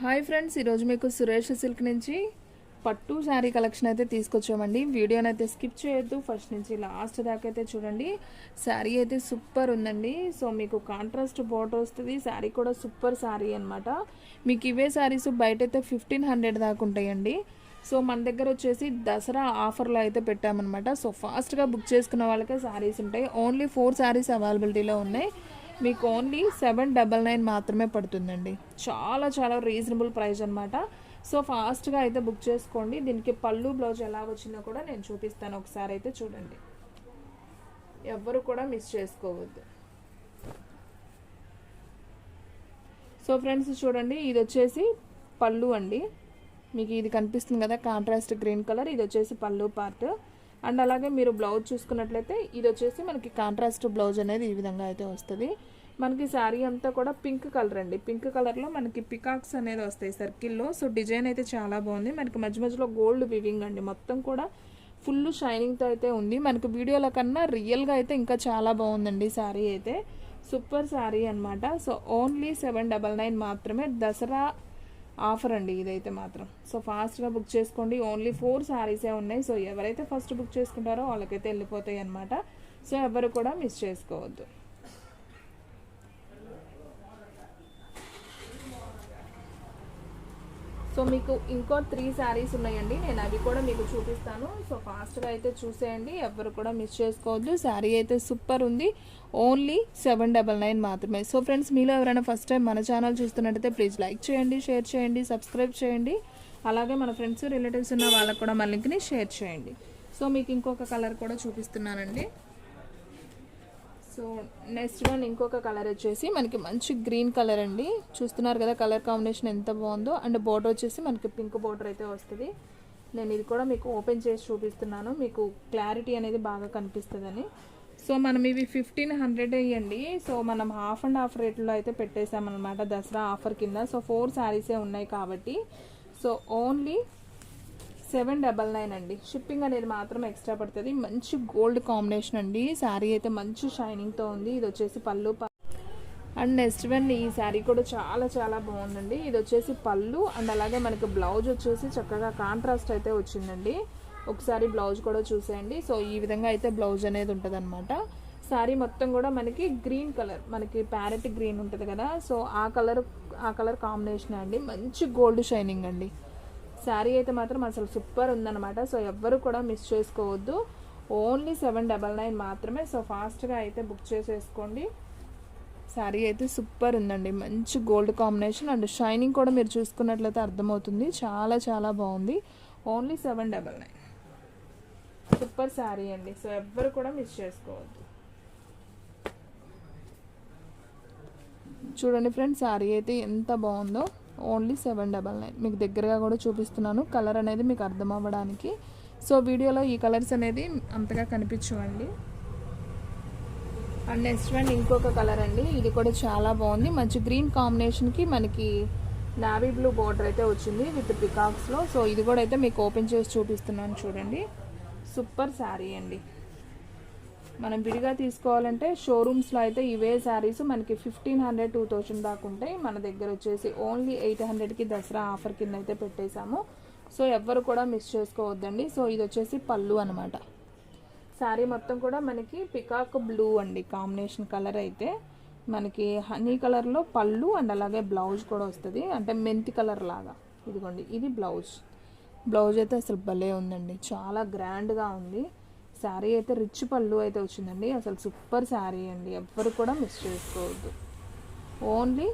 Hi friends, ఈరోజు మీకు Suresh silk నుంచి పట్టు శారీ కలెక్షన్ అయితే తీసుకొచ్చామండి. వీడియోని అయితే స్కిప్ చేయొద్దు, ఫస్ట్ నుంచి లాస్ట్ దాకా అయితే చూడండి. శారీ అయితే సూపర్ ఉందండి. సో మీకు కాంట్రాస్ట్ బోర్డర్ వస్తుంది. శారీ కూడా సూపర్ శారీ అనమాట. మీకు ఇవే శారీస్ బయట అయితే 1500 దాకా ఉంటాయండి. సో మన దగ్గర వచ్చేసి దసరా ఆఫర్లో అయితే పెట్టామన్నమాట. సో ఫాస్ట్గా బుక్ చేసుకున్న వాళ్ళకే శారీస్ ఉంటాయి. ఓన్లీ 4 శారీస్ అవైలబిలిటీలో ఉన్నాయి. మీకు ఓన్లీ 799 మాత్రమే పడుతుందండి. చాలా చాలా రీజనబుల్ ప్రైస్ అనమాట. సో ఫాస్ట్గా అయితే బుక్ చేసుకోండి. దీనికి పళ్ళు బ్లౌజ్ ఎలా వచ్చిందో కూడా నేను చూపిస్తాను. ఒకసారి అయితే చూడండి, ఎవ్వరు కూడా మిస్ చేసుకోవద్దు. సో ఫ్రెండ్స్ చూడండి, ఇది వచ్చేసి పళ్ళు అండి. మీకు ఇది కనిపిస్తుంది కదా, కాంట్రాస్ట్ గ్రీన్ కలర్. ఇది వచ్చేసి పళ్ళు పార్ట్. అండ్ అలాగే మీరు బ్లౌజ్ చూసుకున్నట్లయితే ఇది వచ్చేసి మనకి కాంట్రాస్ట్ బ్లౌజ్ అనేది ఈ విధంగా అయితే వస్తుంది. మనకి శారీ అంతా కూడా పింక్ కలర్ అండి. పింక్ కలర్లో మనకి పికాక్స్ అనేది వస్తాయి సర్కిల్లో. సో డిజైన్ అయితే చాలా బాగుంది. మనకి మధ్య మధ్యలో గోల్డ్ వివింగ్ అండి. మొత్తం కూడా ఫుల్ షైనింగ్తో అయితే ఉంది. మనకి వీడియోల కన్నా రియల్గా అయితే ఇంకా చాలా బాగుందండి శారీ అయితే. సూపర్ శారీ అనమాట. సో ఓన్లీ 799 మాత్రమే. దసరా ఆఫర్ అండి ఇదైతే మాత్రం. సో ఫాస్ట్గా బుక్ చేసుకోండి. ఓన్లీ 4 శారీసే ఉన్నాయి. సో ఎవరైతే ఫస్ట్ బుక్ చేసుకుంటారో వాళ్ళకైతే వెళ్ళిపోతాయి అనమాట. సో ఎవరు కూడా మిస్ చేసుకోవద్దు. సో మీకు ఇంకో 3 శారీస్ ఉన్నాయండి. నేను అవి కూడా మీకు చూపిస్తాను. సో ఫాస్ట్గా అయితే చూసేయండి, ఎవరు కూడా మిస్ చేసుకోవద్దు. శారీ అయితే సూపర్ ఉంది. ఓన్లీ 799 మాత్రమే. సో ఫ్రెండ్స్, మీలో ఎవరైనా ఫస్ట్ టైం మన ఛానల్ చూస్తున్నట్టయితే ప్లీజ్ లైక్ చేయండి, షేర్ చేయండి, సబ్స్క్రైబ్ చేయండి. అలాగే మన ఫ్రెండ్స్ రిలేటివ్స్ ఉన్న వాళ్ళకు కూడా మన లింక్ని షేర్ చేయండి. సో మీకు ఇంకొక కలర్ కూడా చూపిస్తున్నానండి. సో నెక్స్ట్ వన్ ఇంకొక కలర్ వచ్చేసి మనకి మంచి గ్రీన్ కలర్ అండి. చూస్తున్నారు కదా కలర్ కాంబినేషన్ ఎంత బాగుందో. అండ్ బోర్డర్ వచ్చేసి మనకి పింక్ బోర్డర్ అయితే వస్తుంది. నేను ఇది కూడా మీకు ఓపెన్ చేసి చూపిస్తున్నాను, మీకు క్లారిటీ అనేది బాగా కనిపిస్తుందని. సో మనం ఇవి 1500 ఇవ్వండి. సో మనం హాఫ్ అండ్ హాఫ్ రేట్లో అయితే పెట్టేసామన్నమాట దసరా ఆఫర్ కింద. సో 4 శారీసే ఉన్నాయి కాబట్టి సో ఓన్లీ 799 అండి. షిప్పింగ్ అనేది మాత్రం ఎక్స్ట్రా పడుతుంది. మంచి గోల్డ్ కాంబినేషన్ అండి. శారీ అయితే మంచి షైనింగ్తో ఉంది. ఇది వచ్చేసి పళ్ళు. అండ్ నెక్స్ట్ వన్ ఈ శారీ కూడా చాలా చాలా బాగుందండి. ఇది వచ్చేసి పళ్ళు. అండ్ అలాగే మనకి బ్లౌజ్ వచ్చేసి చక్కగా కాంట్రాస్ట్ అయితే వచ్చిందండి. ఒకసారి బ్లౌజ్ కూడా చూసేయండి. సో ఈ విధంగా అయితే బ్లౌజ్ అనేది ఉంటుంది అనమాట. శారీ మొత్తం కూడా మనకి గ్రీన్ కలర్, మనకి ప్యారెట్ గ్రీన్ ఉంటుంది కదా, సో ఆ కలర్ కాంబినేషన్ అండి. మంచి గోల్డ్ షైనింగ్ అండి. శారీ అయితే మాత్రం అసలు సూపర్ ఉందన్నమాట. సో ఎవ్వరు కూడా మిస్ చేసుకోవద్దు. ఓన్లీ 799 మాత్రమే. సో ఫాస్ట్గా అయితే బుక్ చేసేసుకోండి. శారీ అయితే సూపర్ ఉందండి. మంచి గోల్డ్ కాంబినేషన్ అండ్ షైనింగ్ కూడా మీరు చూసుకున్నట్లయితే అర్థమవుతుంది. చాలా చాలా బాగుంది. ఓన్లీ 799. సూపర్ శారీ అండి. సో ఎవ్వరు కూడా మిస్ చేసుకోవద్దు. చూడండి ఫ్రెండ్స్, శారీ అయితే ఎంత బాగుందో. ఓన్లీ 799. మీకు దగ్గరగా కూడా చూపిస్తున్నాను, కలర్ అనేది మీకు అర్థం అవ్వడానికి. సో వీడియోలో ఈ కలర్స్ అనేది అంతగా కనిపించవండి. అండ్ నెక్స్ట్ వన్ ఇంకొక కలర్ అండి. ఇది కూడా చాలా బాగుంది. మంచి గ్రీన్ కాంబినేషన్కి మనకి నావీ బ్లూ బార్డర్ అయితే వచ్చింది విత్ పికాక్స్లో. సో ఇది కూడా అయితే మీకు ఓపెన్ చేసి చూపిస్తున్నాను చూడండి. సూపర్ శారీ అండి. మనం విడిగా తీసుకోవాలంటే షోరూమ్స్లో అయితే ఇవే శారీస్ మనకి 1500, 2000 దాకా ఉంటాయి. మన దగ్గర వచ్చేసి ఓన్లీ 800కి దసరా ఆఫర్ కింద అయితే పెట్టేశాము. సో ఎవ్వరు కూడా మిస్ చేసుకోవద్దండి. సో ఇది వచ్చేసి పళ్ళు అనమాట. శారీ మొత్తం కూడా మనకి పికాక్ బ్లూ అండి కాంబినేషన్ కలర్ అయితే. మనకి హనీ కలర్లో పళ్ళు అండ్ అలాగే బ్లౌజ్ కూడా వస్తుంది, అంటే మెంతి కలర్ లాగా. ఇదిగోండి, ఇది బ్లౌజ్. బ్లౌజ్ అయితే అసలు భలే ఉందండి, చాలా గ్రాండ్గా ఉంది. శారీ అయితే రిచ్ పళ్ళు అయితే వచ్చిందండి. అసలు సూపర్ శారీ అండి. ఎవ్వరు కూడా మిస్ చేసుకోవద్దు. ఓన్లీ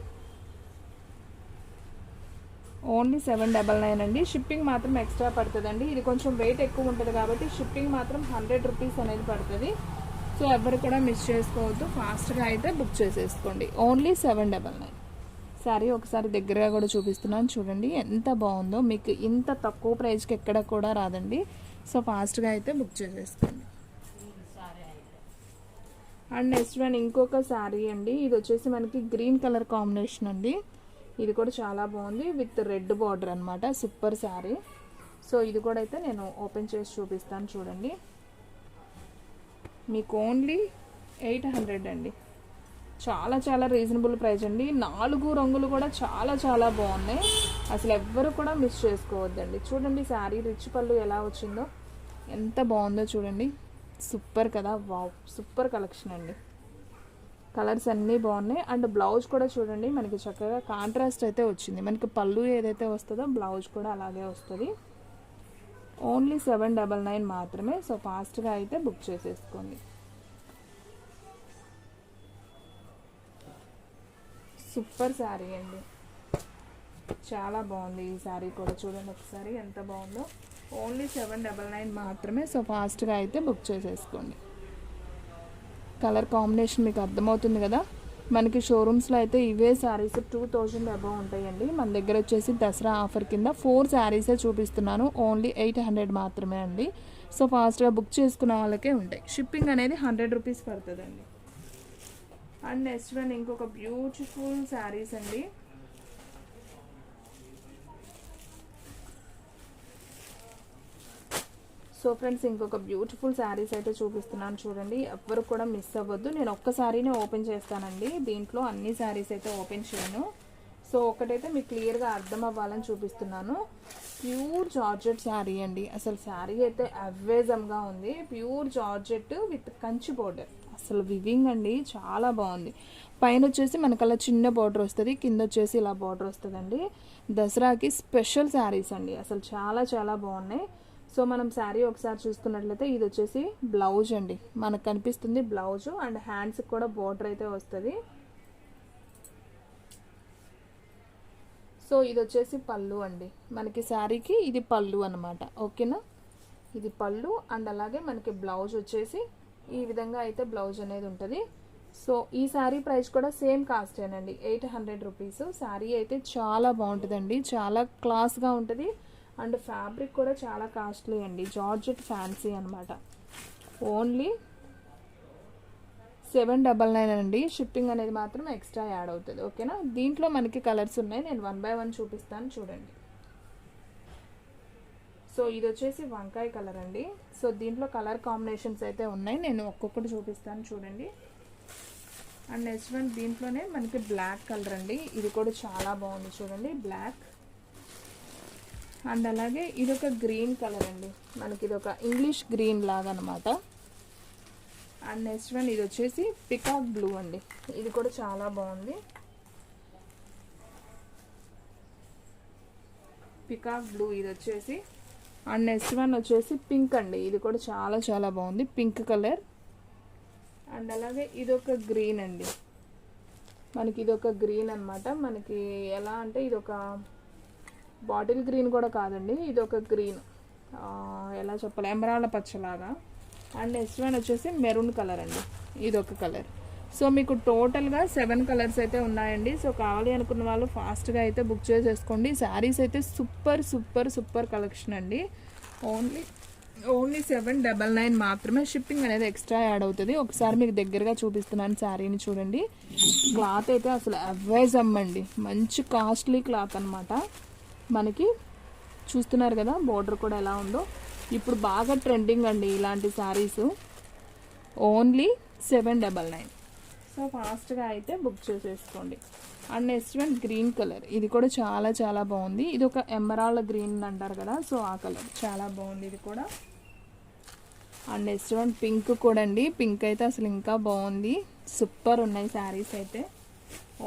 799 అండి. షిప్పింగ్ మాత్రం ఎక్స్ట్రా పడుతుందండి. ఇది కొంచెం వెయిట్ ఎక్కువ ఉంటుంది కాబట్టి షిప్పింగ్ మాత్రం 100 రూపీస్ అనేది పడుతుంది. సో ఎవరు కూడా మిస్ చేసుకోవద్దు. ఫాస్ట్గా అయితే బుక్ చేసేసుకోండి. ఓన్లీ 799. శారీ ఒకసారి దగ్గరగా కూడా చూపిస్తున్నాను చూడండి, ఎంత బాగుందో. మీకు ఇంత తక్కువ ప్రైస్కి ఎక్కడ కూడా రాదండి. సో ఫాస్ట్గా అయితే బుక్ చేసేసుకోండి. అండ్ నెక్స్ట్ వన్ ఇంకొక శారీ అండి. ఇది వచ్చేసి మనకి గ్రీన్ కలర్ కాంబినేషన్ అండి. ఇది కూడా చాలా బాగుంది విత్ రెడ్ బార్డర్ అనమాట. సూపర్ శారీ. సో ఇది కూడా అయితే నేను ఓపెన్ చేసి చూపిస్తాను చూడండి. మీకు ఓన్లీ 800 అండి. చాలా చాలా రీజనబుల్ ప్రైస్ అండి. 4 రంగులు కూడా చాలా చాలా బాగున్నాయి. అసలు ఎవ్వరు కూడా మిస్ చేసుకోవద్దండి. చూడండి శారీ రిచ్ పళ్ళు ఎలా వచ్చిందో, ఎంత బాగుందో చూడండి. సూపర్ కదా, వావ్ సూపర్ కలెక్షన్ అండి. కలర్స్ అన్నీ బాగున్నాయి. అండ్ బ్లౌజ్ కూడా చూడండి మనకి చక్కగా కాంట్రాస్ట్ అయితే వచ్చింది. మనకి పళ్ళు ఏదైతే వస్తుందో బ్లౌజ్ కూడా అలాగే వస్తుంది. ఓన్లీ 799 మాత్రమే. సో ఫాస్ట్గా అయితే బుక్ చేసేసుకోండి. సూపర్ శారీ అండి, చాలా బాగుంది ఈ శారీ కూడా. చూడండి ఒకసారి ఎంత బాగుందో. ఓన్లీ 799 మాత్రమే. సో ఫాస్ట్గా అయితే బుక్ చేసేసుకోండి. కలర్ కాంబినేషన్ మీకు అర్థమవుతుంది కదా. మనకి షోరూమ్స్లో అయితే ఇవే శారీస్ 2000 అబవ్ ఉంటాయండి. మన దగ్గర వచ్చేసి దసరా ఆఫర్ కింద 4 శారీసే చూపిస్తున్నాను. ఓన్లీ 800 మాత్రమే అండి. సో ఫాస్ట్గా బుక్ చేసుకున్న వాళ్ళకే ఉంటాయి. షిప్పింగ్ అనేది 100 రూపీస్ పడుతుందండి. అండ్ నెక్స్ట్ వన్ ఇంకొక బ్యూటిఫుల్ శారీస్ అండి. సో ఫ్రెండ్స్ ఇంకొక బ్యూటిఫుల్ శారీస్ అయితే చూపిస్తున్నాను చూడండి. ఎవ్వరు కూడా మిస్ అవ్వద్దు. నేను ఒక్క శారీనే ఓపెన్ చేస్తానండి, దీంట్లో అన్ని శారీస్ అయితే ఓపెన్ చేయను. సో ఒకటైతే మీకు క్లియర్గా అర్థం అవ్వాలని చూపిస్తున్నాను. ప్యూర్ జార్జెట్ శారీ అండి. అసలు శారీ అయితే అవేజంగా ఉంది. Pure georgette with Kanchi border. అసలు వివింగ్ అండి, చాలా బాగుంది. పైన వచ్చేసి మనకల్లా చిన్న బార్డర్ వస్తుంది, కింద వచ్చేసి ఇలా బార్డర్ వస్తుందండి. దసరాకి స్పెషల్ శారీస్ అండి. అసలు చాలా చాలా బాగున్నాయి. సో మనం శారీ ఒకసారి చూసుకున్నట్లయితే ఇది వచ్చేసి బ్లౌజ్ అండి, మనకు కనిపిస్తుంది బ్లౌజ్. అండ్ హ్యాండ్స్కి కూడా బార్డర్ అయితే వస్తుంది. సో ఇది వచ్చేసి పళ్ళు అండి, మనకి శారీకి ఇది పళ్ళు అనమాట. ఓకేనా, ఇది పళ్ళు. అండ్ అలాగే మనకి బ్లౌజ్ వచ్చేసి ఈ విధంగా అయితే బ్లౌజ్ అనేది ఉంటుంది. సో ఈ శారీ ప్రైస్ కూడా సేమ్ కాస్టేనండి, 800 రూపీస్. శారీ అయితే చాలా బాగుంటుందండి, చాలా క్లాస్గా ఉంటుంది. అండ్ ఫ్యాబ్రిక్ కూడా చాలా కాస్ట్లీ అండి, జార్జెట్ ఫ్యాన్సీ అనమాట. ఓన్లీ 799 అండి. షిప్పింగ్ అనేది మాత్రం ఎక్స్ట్రా యాడ్ అవుతుంది. ఓకేనా, దీంట్లో మనకి కలర్స్ ఉన్నాయి, నేను 1 బై 1 చూపిస్తాను చూడండి. సో ఇది వచ్చేసి వంకాయ కలర్ అండి. సో దీంట్లో కలర్ కాంబినేషన్స్ అయితే ఉన్నాయి, నేను ఒక్కొక్కటి చూపిస్తాను చూడండి. అండ్ నెక్స్ట్ వన్ దీంట్లోనే మనకి బ్లాక్ కలర్ అండి. ఇది కూడా చాలా బాగుంది చూడండి, బ్లాక్. అండ్ అలాగే ఇదొక గ్రీన్ కలర్ అండి, మనకి ఇదొక ఇంగ్లీష్ గ్రీన్ లాగా అనమాట. అండ్ నెక్స్ట్ వన్ ఇది వచ్చేసి పికాక్ బ్లూ అండి. ఇది కూడా చాలా బాగుంది, పికాక్ బ్లూ ఇది వచ్చేసి. అండ్ నెక్స్ట్ వన్ వచ్చేసి పింక్ అండి. ఇది కూడా చాలా చాలా బాగుంది, పింక్ కలర్. అండ్ అలాగే ఇదొక గ్రీన్ అండి, మనకి ఇదొక గ్రీన్ అనమాట. మనకి ఎలా అంటే ఇదొక బాటిల్ గ్రీన్ కూడా కాదండి, ఇదొక గ్రీన్, ఎలా చెప్పాలి, ఎమరాల్డ్ పచ్చలాగా. అండ్ నెక్స్ట్ వన్ వచ్చేసి మెరూన్ కలర్ అండి, ఇదొక కలర్. సో మీకు టోటల్గా 7 కలర్స్ అయితే ఉన్నాయండి. సో కావాలి అనుకున్న వాళ్ళు ఫాస్ట్గా అయితే బుక్ చేసేసుకోండి. శారీస్ అయితే సూపర్ సూపర్ సూపర్ కలెక్షన్ అండి. ఓన్లీ 799 మాత్రమే. షిప్పింగ్ అనేది ఎక్స్ట్రా యాడ్ అవుతుంది. ఒకసారి మీకు దగ్గరగా చూపిస్తున్నాను శారీని చూడండి. క్లాత్ అయితే అసలు అవేజమ్ అండి, మంచి కాస్ట్లీ క్లాత్ అనమాట. మనకి చూస్తున్నారు కదా బోర్డర్ కూడా ఎలా ఉందో. ఇప్పుడు బాగా ట్రెండింగ్ అండి ఇలాంటి శారీస్. ఓన్లీ 799. సో ఫాస్ట్గా అయితే బుక్ చేసేసుకోండి. And next one green colour, ఇది కూడా చాలా చాలా బాగుంది. ఇది ఒక ఎమరాల్డ్ గ్రీన్ అంటారు కదా, సో ఆ కలర్ చాలా బాగుంది ఇది కూడా. అండ్ నెక్స్ట్ వన్ పింక్ కూడా అండి, పింక్ అయితే అసలు ఇంకా బాగుంది, సూపర్ ఉన్నాయి శారీస్ అయితే.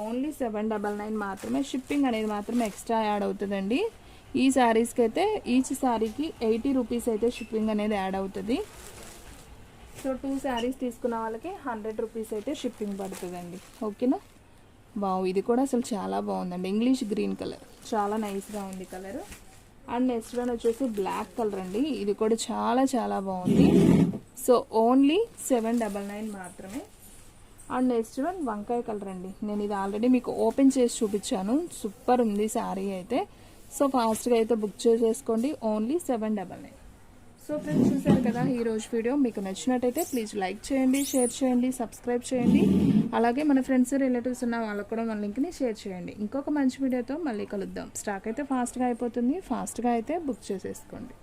ఓన్లీ 799 మాత్రమే. షిప్పింగ్ అనేది మాత్రం ఎక్స్ట్రా యాడ్ అవుతుందండి. ఈ శారీస్కి అయితే ఈచ్ శారీకి 80 రూపీస్ అయితే షిప్పింగ్ అనేది యాడ్ అవుతుంది. సో 2 శారీస్ తీసుకున్న వాళ్ళకి 100 రూపీస్ అయితే షిప్పింగ్ పడుతుందండి. ఓకేనా, వావ్ ఇది కూడా అసలు చాలా బాగుందండి, ఇంగ్లీష్ గ్రీన్ కలర్, చాలా నైస్గా ఉంది కలర్. అండ్ నెక్స్ట్ వన్ వచ్చేసి బ్లాక్ కలర్ అండి. ఇది కూడా చాలా చాలా బాగుంది. సో ఓన్లీ 799 మాత్రమే. అండ్ నెక్స్ట్ వన్ వంకాయ కలర్ అండి. నేను ఇది ఆల్రెడీ మీకు ఓపెన్ చేసి చూపించాను, సూపర్ ఉంది శారీ అయితే. సో ఫాస్ట్గా అయితే బుక్ చేసేసుకోండి. ఓన్లీ 799. సో ఫ్రెండ్స్ చూసారు కదా ఈరోజు వీడియో. మీకు నచ్చినట్టయితే ప్లీజ్ లైక్ చేయండి, షేర్ చేయండి, సబ్స్క్రైబ్ చేయండి. అలాగే మన ఫ్రెండ్స్ రిలేటివ్స్ ఉన్న వాళ్ళకు కూడా మన లింక్ని షేర్ చేయండి. ఇంకొక మంచి వీడియోతో మళ్ళీ కలుద్దాం. స్టాక్ అయితే ఫాస్ట్గా అయిపోతుంది, ఫాస్ట్గా అయితే బుక్ చేసేసుకోండి.